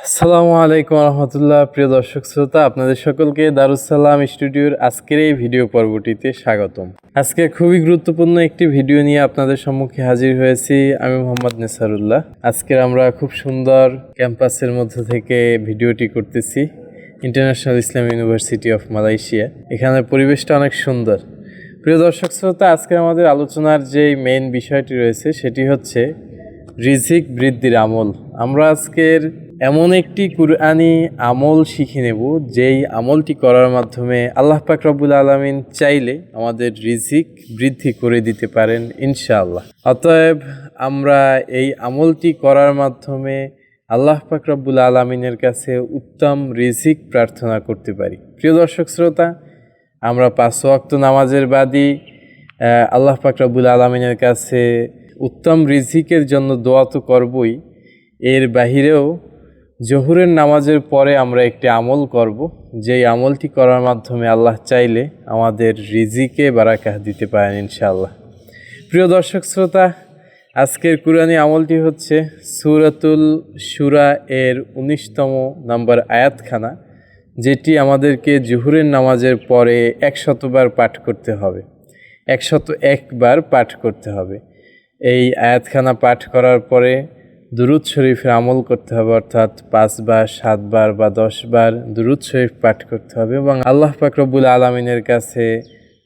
আসসালামু আলাইকুম রহমতুল্লাহ। প্রিয় দর্শক শ্রোতা, আপনাদের সকলকে দারুস সালাম স্টুডিওর আজকের এই ভিডিও পর্বটিতে স্বাগতম। আজকে খুবই গুরুত্বপূর্ণ একটি ভিডিও নিয়ে আপনাদের সম্মুখে হাজির হয়েছি। আমি মোহাম্মদ নেসারুল্লাহ। আজকে আমরা খুব সুন্দর ক্যাম্পাসের মধ্যে থেকে ভিডিওটি করতেছি, international Islam university of Malaysia. এখানে পরিবেশটা অনেক সুন্দর। প্রিয় দর্শক শ্রোতা, আজকে আমাদের আলোচনার যে মেইন বিষয়টি রয়েছে সেটি হচ্ছে রিজিক বৃদ্ধির আমল। আমরা আজকের এমন একটি কুরআনি আমল শিখে নেব যেই আমলটি করার মাধ্যমে আল্লাহ পাক রব্বুল আলামিন চাইলে আমাদের রিজিক বৃদ্ধি করে দিতে পারেন ইনশাআল্লাহ। অতএব আমরা এই আমলটি করার মাধ্যমে আল্লাহ পাক রব্বুল আলামিনের কাছে উত্তম রিজিক প্রার্থনা করতে পারি। প্রিয় দর্শক শ্রোতা, আমরা 5 ওয়াক্ত নামাজের বাদী আল্লাহ পাক রব্বুল আলামিনের কাছে উত্তম রিজিকের জন্য দোয়া তো করবই, এর বাহিরেও জোহরের নামাজের পরে আমরা একটি আমল করব, যেই আমলটি করার মাধ্যমে আল্লাহ চাইলে আমাদের রিজিকে বারাকাহ দিতে পারেন ইনশাআল্লাহ। প্রিয় দর্শক শ্রোতা, আজকের কুরআনি আমলটি হচ্ছে সূরাতুল শুরা এর 19তম নম্বর আয়াতখানা, যেটি আমাদেরকে জোহরের নামাজের পরে 100 বার পাঠ করতে হবে, 101 বার পাঠ করতে হবে। এই আয়াতখানা পাঠ করার পরে দুরুদ শরীফের আমল করতে হবে, অর্থাৎ 5 বার 7 বার বা 10 বার দুরুদ শরীফ পাঠ করতে হবে এবং আল্লাহ পাক রব্বুল আলামিনের কাছে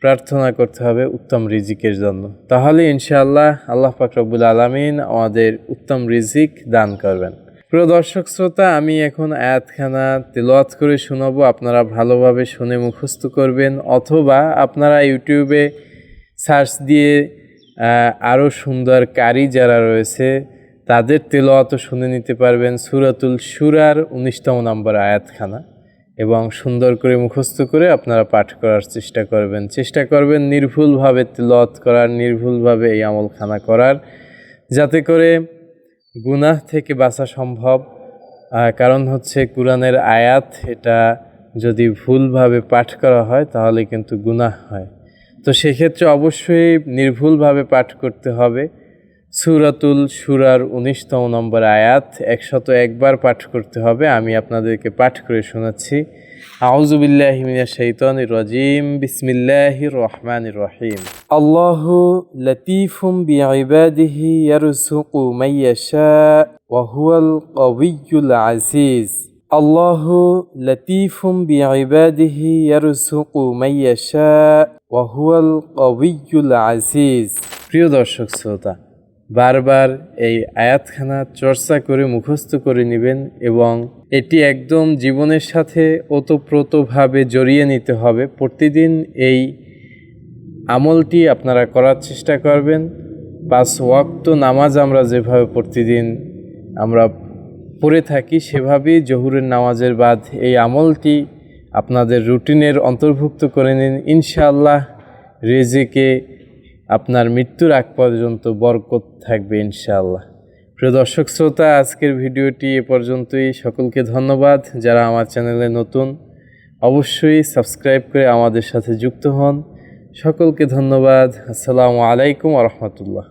প্রার্থনা করতে হবে উত্তম রিজিকের জন্য। তাহলে ইনশাআল্লাহ আল্লাহ পাক রব্বুল আলামিন আমাদের উত্তম রিজিক দান করবেন। প্রিয় দর্শক শ্রোতা, আমি এখন আয়াতখানা তেলাওয়াত করে শোনাবো, আপনারা ভালোভাবে শুনে মুখস্থ করবেন, অথবা আপনারা ইউটিউবে সার্চ দিয়ে আরও সুন্দর কারি যারা রয়েছে তাদের তেলাওয়াত শুনে নিতে পারবেন সূরাতুল শুরার 19তম নম্বর আয়াতখানা, এবং সুন্দর করে মুখস্থ করে আপনারা পাঠ করার চেষ্টা করবেন নির্ভুলভাবে তেলাওয়াত করার, নির্ভুলভাবে এই আমলখানা করার, যাতে করে গুনাহ থেকে বাঁচা সম্ভব। কারণ হচ্ছে কুরআনের আয়াত, এটা যদি ভুলভাবে পাঠ করা হয় তাহলে কিন্তু গুনাহ হয়। তো সেক্ষেত্রে অবশ্যই নির্ভুলভাবে পাঠ করতে হবে। সূরাতুল শুরার 19তম নম্বর আয়াত 101 বার পাঠ করতে হবে। আমি আপনাদেরকে পাঠ করে শোনাচ্ছি। আউযু বিল্লাহি মিনাশ শাইতানির রাজিম। বিসমিল্লাহির রহমানির রহিম। আল্লাহু লাতীফুম বিইবাদিহি ইয়ারযুকু মান ইয়াশা ওয়া হুয়াল কাওয়িয়্যুল আজিজ। আল্লাহু লাতীফুম বিইবাদিহি ইয়ারযুকু মান ইয়াশা ওয়া হুয়াল কাওয়িয়্যুল আজিজ। প্রিয় দর্শক শ্রোতা, বারবার এই আয়াতখানা চর্চা করে মুখস্থ করে নেবেন এবং এটি একদম জীবনের সাথে ওতপ্রোতভাবে জড়িয়ে নিতে হবে। প্রতিদিন এই আমলটি আপনারা করার চেষ্টা করবেন। 5 ওয়াক্ত নামাজ আমরা যেভাবে প্রতিদিন আমরা পড়ে থাকি, সেভাবেই জোহরের নামাজের বাদ এই আমলটি আপনাদের রুটিনের অন্তর্ভুক্ত করে নিন। ইনশাআল্লাহ রিজিকে আপনার মৃত্যুর আগ পর্যন্ত বরকত থাকবে ইনশাআল্লাহ। প্রিয় দর্শক শ্রোতা, আজকের ভিডিওটি এ পর্যন্তই। সকলকে ধন্যবাদ। যারা আমার চ্যানেলে নতুন, অবশ্যই সাবস্ক্রাইব করে আমাদের সাথে যুক্ত হন। সকলকে ধন্যবাদ। আসসালামু আলাইকুম ওয়া রাহমাতুল্লাহ।